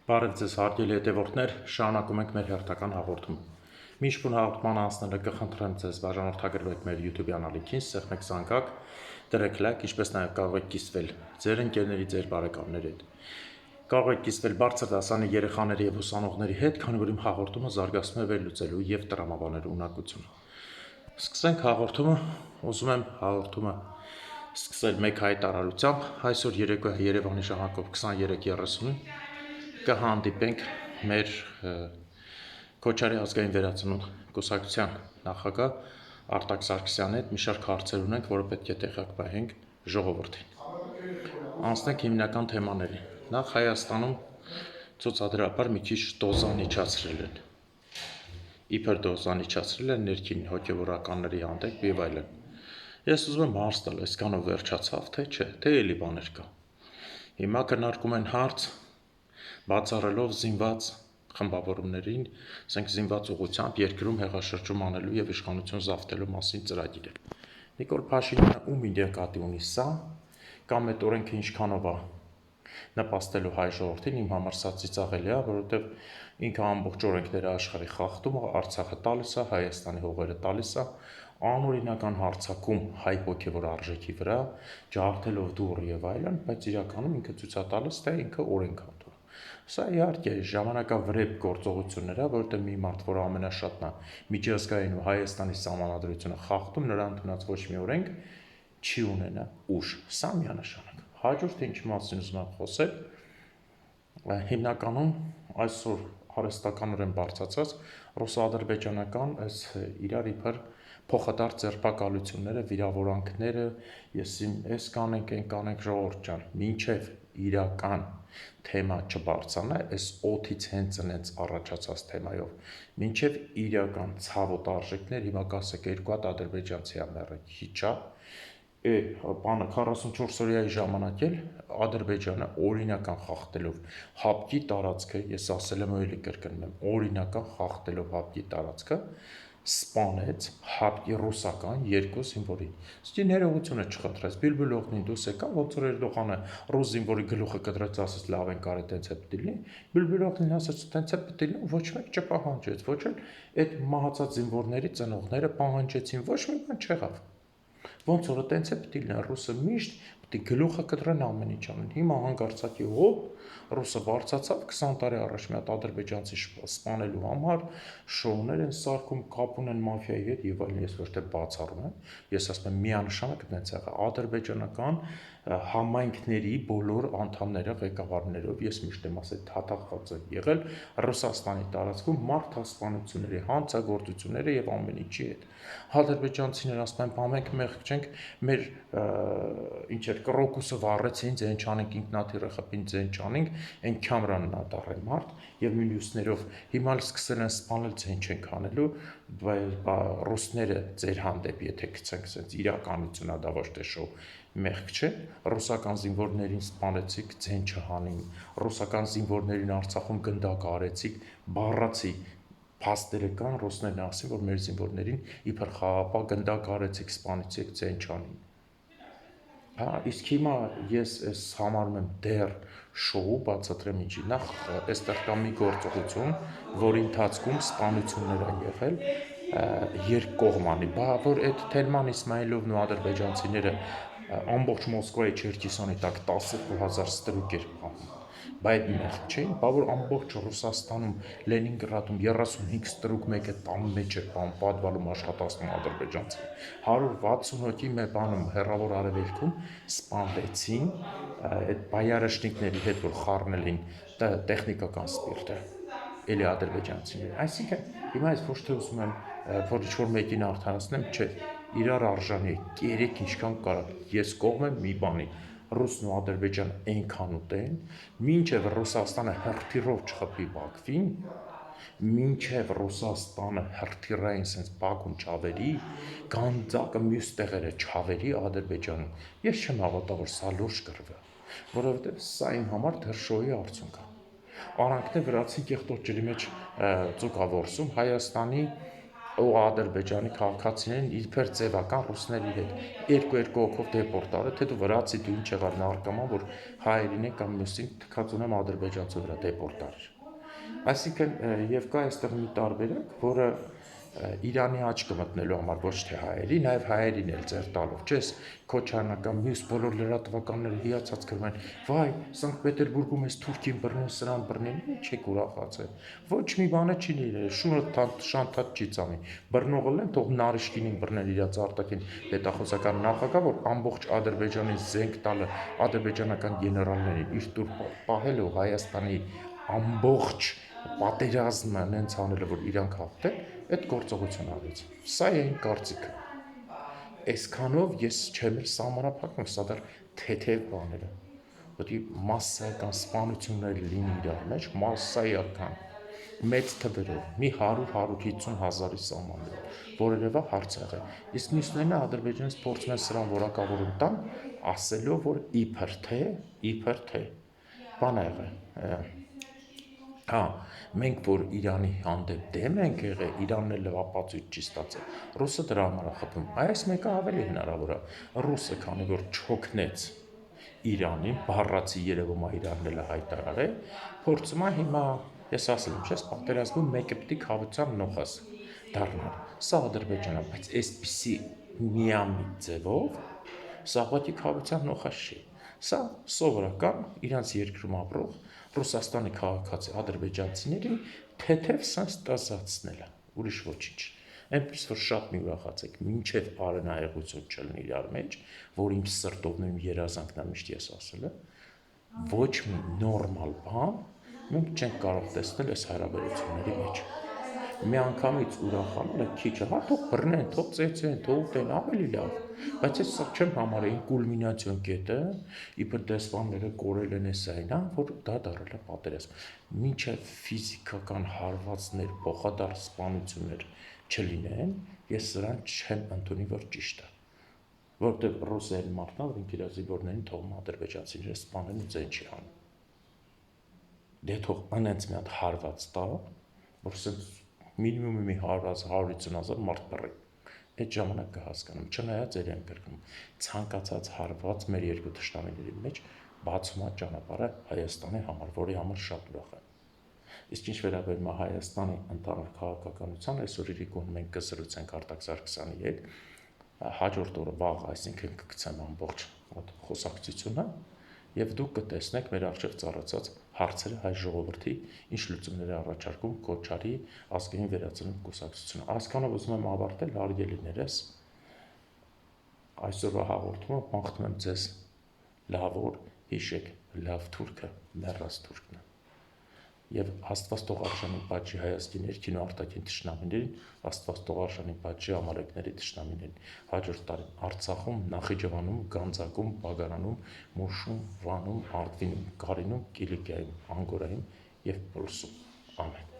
Բարև ձեզ հարգելի հետևորդներ, շարունակում ենք մեր հերթական հաղորդումը։ Մինչ բուն հաղորդման անցնելը կխնդրեմ ձեզ բաժանորդագրվեք մեր YouTube-յան ալիքին, սեղմեք զանգակ, դրեք լայք, ինչպես նաև կարող եք կիսվել ձեր ընկերների, ձեր բարեկամների հետ։ Կարող եք կիսվել բարձր դասանի երեխաների եւ ուսանողների հետ, քանի որ իմ հաղորդումը զարգացնում է վերլուծելու եւ տրամաբանելու ունակությունը։ Սկսենք հաղորդումը, ուզում եմ հաղորդումը սկսել մեկ հայտարարությամբ, այսօր երեկո Երևանի ժամանակով 23:30-ին կհանդիպենք մեր Քոչարի ազգային վերածնունդ կուսակցության նախագահ Արտակ Սարգսյանի հետ մի շարք հարցեր ունենք, որը պետք է տեղյակ պահենք ժողովրդին։ Անցնենք հիմնական թեմաներին։ Նախ Հայաստանում ցուցադրաբար մի քիչ դոզան իջացրել են։ Իբր դոզան իջացրել են ներքին հոգևորականների հանդեպ եւ այլն։ Ես ուզում եմ հարց տալ, այսքանով վերջացավ, թե չէ, թե էլի բաներ կա։ Հիմա քննարկում են հարց բացառելով զինված խմբավորումներին, ասենք զինված ուղղությամբ երկրում հեղաշրջում անելու եւ իշխանություն զավթելու մասին ծրագիրը։ Նիկոլ Փաշինյանը ում նկատի ունի սա, կամ այդ օրենքը ինչքանով է նպաստելու հայ ժողովրդին, իմ համար սա ծիծաղելի է, որովհետեւ ինքը ամբողջ օրենքները աշխարհի խախտում է, Արցախը տալիս է, Հայաստանի հողերը տալիս է, անօրինական հարձակում հայ հոգևոր արժեքի վրա, ջարդելով դուռ եւ այլն, բայց իրականում ինքը ցույց է տալիս, թե ինքը օրենք է։ Սա իհարկե ժամանակավրեպ գործողություններ է, որովհետև մի մարդ, որ ամենաշատն է միջազգային ու Հայաստանի սահմանադրությունը խախտում, նրա ընդունած ոչ մի օրենք չի ունենա ուժ։ Սա միանշանակ։ Հաջորդը ինչ մասին ուզում եմ խոսել, հիմնականում այսօր արհեստականորեն բարձրացած ռուսա-ադրբեջանական այս իրար իբր փոխադարձ ձերբակալությունները, վիրավորանքները, ես կանենք, այն կանենք ժողովուրդ ջան, մինչև իրական թեմա չբարձրանա, այս օդից հենց առաջացած թեմայով, մինչև իրական ցավոտ արժեքներ, հիմա կասեք երկու հատ ադրբեջանցի ամեռը քիչ է, բանը 44 օրյայի ժամանակ էլ Ադրբեջանը օրինական խախտելով հապկի տարածքը, ես ասել եմ ու էլի կրկնում եմ, օրինական խախտելով հապկի տարածքը, սպանեց հապկի ռուսական երկու զինվորի։ Ստի ներողությունը չխնդրեց, բիլբիլովնին դուս եկա, ոնց որ Էրդողանը ռուս զինվորի գլուխը կտրեց, ասաց լավ են կարե տենց է պետք լինի, բիլբիլովնին ասաց տենց է պետք լինի, ոչ մեկ չպահանջեց, ոչ էլ այդ մահացած զինվորների ծնողները պահանջեցին, ոչ մի բան չեղավ։ Ոնց որ տենց է պետք լինի, ռուսը միշտ պետք է գլուխը կտրեն ամեն ինչ անեն։ Հիմա հանկարծակի հոп ռուսը բարձացավ 20 տարի առաջ մի հատ ադրբեջանցի սպանելու համար, շոուներ են սարքում, կապ ունեն մաֆիայի հետ եւ այլն, ես ոչ թե բացառում եմ, ես ասում եմ միանշանակ տենց եղա ադրբեջանական համայնքների բոլոր անդամները, ղեկավարներով, ես միշտ եմ ասել, թաթախված է եղել Ռուսաստանի տարածքում մարդասպանությունների, հանցագործությունները եւ ամեն ինչի հետ։ Ադրբեջանցիները ասում են, մենք մեղք չենք, մեր ինչ էր կռոկուսը վառեցին, ձեն չանենք, ինքնաթիռը խփին, ձեն չանենք, այն Քամրանն ադառել մարդ եւ մյուսներով հիմա սկսել են սպանել, ձեն չենք անելու, ռուսները ձեր հանդեպ եթե գցենք sense իրականությունա դա ոչ թե շոու մեղք չէ, ռուսական զինվորներին սպանեցիք, ձեն չհանին, ռուսական զինվորներին Արցախում գնդակ արեցիք, բառացի փաստերը կան, ռուսներն ասին, որ մեր զինվորներին իբր խաղապահ գնդակ արեցիք, սպանեցիք, ձեն չանին։ Հա, իսկ հիմա ես այս համարում եմ դեռ շոու, բացատրեմ ինչի։ Նախ այստեղ կա մի գործողություն, որի ընթացքում սպանություններ են եղել երկկողմանի, որ այդ Թելման Իսմայիլովն ու ադրբեջանցիները ամբողջ Մոսկվայի Չերքիսոնի տակ 10000 ստրուկ էր պահում, բայց մեղք չէին, որ ամբողջ Ռուսաստանում, Լենինգրադում 35 ստրուկ մեկը տան մեջ էր պահում, պատվալում աշխատացնում ադրբեջանցի, 160 հոգի մեր բանում հեռավոր արևելքում սպանվեցին այդ բայարաշնիկների հետ, որ խառնել էին տեխնիկական սպիրտը, էլի ադրբեջանցիները, այսինքն հիմա ես ոչ թե ուզում եմ, որ ինչ-որ մեկին արդարացնեմ, չէ, իրար արժանի է, կերեք ինչքան կարաք, ես կողմ եմ մի բանի, ռուսն ու ադրբեջանը այնքան ուտեն, մինչև Ռուսաստանը հրթիռով չխփի Բաքվին, մինչև Ռուսաստանը հրթիռային sense Բաքուն չավերի, գանձակը մյուս տեղերը չավերի Ադրբեջանում, ես չեմ հավատա, որ սա լուրջ կռվի, որովհետև սա իմ համար դեռ շոուի արդյունք է։ Արանքն է վրացի կեղտոտ ջրի մեջ ծուկա որսում, Հայաստանի ու Ադրբեջանի քաղաքացիներին իբր ձևական ռուսների հետ երկու հոգով դեպորտ արել, թե դու վրացի, դու ինչ եղավ նարկաման, որ հայերին է կամ մյուսին թքած ունեմ ադրբեջանցու վրա դեպորտ արել։ Այսինքն եւ կա այստեղ մի տարբերակ, որը Իրանի աչքը մտնելու համար ոչ թե հայերի, նաև հայերին էլ ձեր տալով, չես Քոչարյանական մյուս բոլոր լրատվականները հիացած գրում են, վայ, Սանկտ Պետերբուրգում էս թուրքին բռնեն, սրան բռնեն, ինչ եք ուրախացել։ Ոչ մի բանը չի լինել, շունը շանթած չի ծամի։ Բռնողը լեն թող Նարիշկինին բռնել իրաց արտաքին պետախոսական նախագահ, որ ամբողջ Ադրբեջանի զենք տալը ադրբեջանական գեներալներին իր տուր պահել ու Հայաստանի ամբողջ պատերազմը նենց անելը, որ իրանք հաղթեն, այդ գործողություն արեց։ Սա է այն կարծիքը։ Այսքանով ես չեմ էլ սահմանափակում, սա դեռ թեթև բաները։ Պետք է մասսայական սպանություններ լինի իրար մեջ, մասսայական մեծ թվերով, մի 100-150 հազարի սահմաններով, որերևէ հարց եղել։ Իսկ մյուսներն Ադրբեջանից փորձում են սրան որակավորում տան, ասելով, որ իբր թե բան ա եղել։ Հա, մենք որ Իրանի հանդեպ դեմ ենք եղել, Իրանն էլ ապացույց չի ստացել։ Ռուսը դրա համար է խփում։ Այս մեկը ավելի հնարավոր է։ Ռուսը, քանի որ չօգնեց Իրանին, բառացի երևում է Իրանն էլ հայտարարել, փորձում է հիմա, ես ասել եմ, չես պատերազմում մեկը պիտի խաղության նոխաս դառնալ։ Սա Ադրբեջանն է, բայց այսպիսի միամիտ ձևով սա ուղղակի խաղության նոխաս չի։ Սա սովորական իրանց երկրում ապրող Ռուսաստանի քաղաքացի ադրբեջանցիներին թեթև սենց տասացնելը, ուրիշ ոչինչ։ Այնպես որ շատ մի ուրախացեք, մինչև արենայեղություն չլինի իրար մեջ, որ իմ սրտովն ու իմ երազանքն է միշտ ես ասել եմ, ոչ մի նորմալ բան մենք չենք կարող տեսնել այս հարաբերությունների մեջ։ Մի անգամից ուրախանալը քիչ է, հա թող բռնեն, թող ծեծեն, թող ուտեն, ավելի լավ, բայց ես սա չեմ համարել կուլմինացիոն կետը, իբր դեսպանները կորել են էսային, հա, որ դա դարել է պատերազմ։ Մինչև ֆիզիկական հարվածներ, փոխադարձ սպանություններ չլինեն, ես սրան չեմ ընդունի, որ ճիշտ է, որտեղ ռուսերեն մարդն որ ինքն իր զինվորներին թողում ադրբեջանցիները սպանեն ու ձեն չի հանում։ Դե թող անենց մի հատ հարված տա, որ սենց մինիմում մի 100-150 հազար մարդ բռի։ Այդ ժամանակ կհասկանամ, չնայած էլ եմ կրկնում, ցանկացած հարված մեր երկու թշնամիների մեջ բացում է ճանապարհը Հայաստանի համար, որի համար շատ ուրախ եմ։ Իսկ ինչ վերաբերում է Հայաստանի ընդհանուր քաղաքականության, այսօր իրիկուն մենք կզրուցենք Արտակ Սարգսյանի հետ, հաջորդ օրը վաղ, այսինքն կգցեմ ամբողջ խոսակցությունը, եւ դուք կտեսնեք մեր առջև ծառացած հարցերը հայ ժողովրդի ինչ լուծումներ է առաջարկում Քոչարի ազգային վերածնունդ կուսակցությունը։ Այսքանով ուզում եմ ավարտել, հարգելիներս, այսօրվա հաղորդումը մաղթում եմ ձեզ լավ օր, հիշեք, լավ թուրքը մեռած թուրքն է։ Եվ Աստված թող արժանի պատժի հայացքի ներքին ու արտաքին թշնամիներին, Աստված թող արժանի պատժի ամալեկների թշնամիներին։ Հաջորդ տարի Արցախում, Նախիջևանում, Գանձակում, Բագարանում, Մուշում, Վանում, Արտվինում, Կարինում, Կիլիկիայում, Անգորայում եւ Պոլսում։ Ամեն։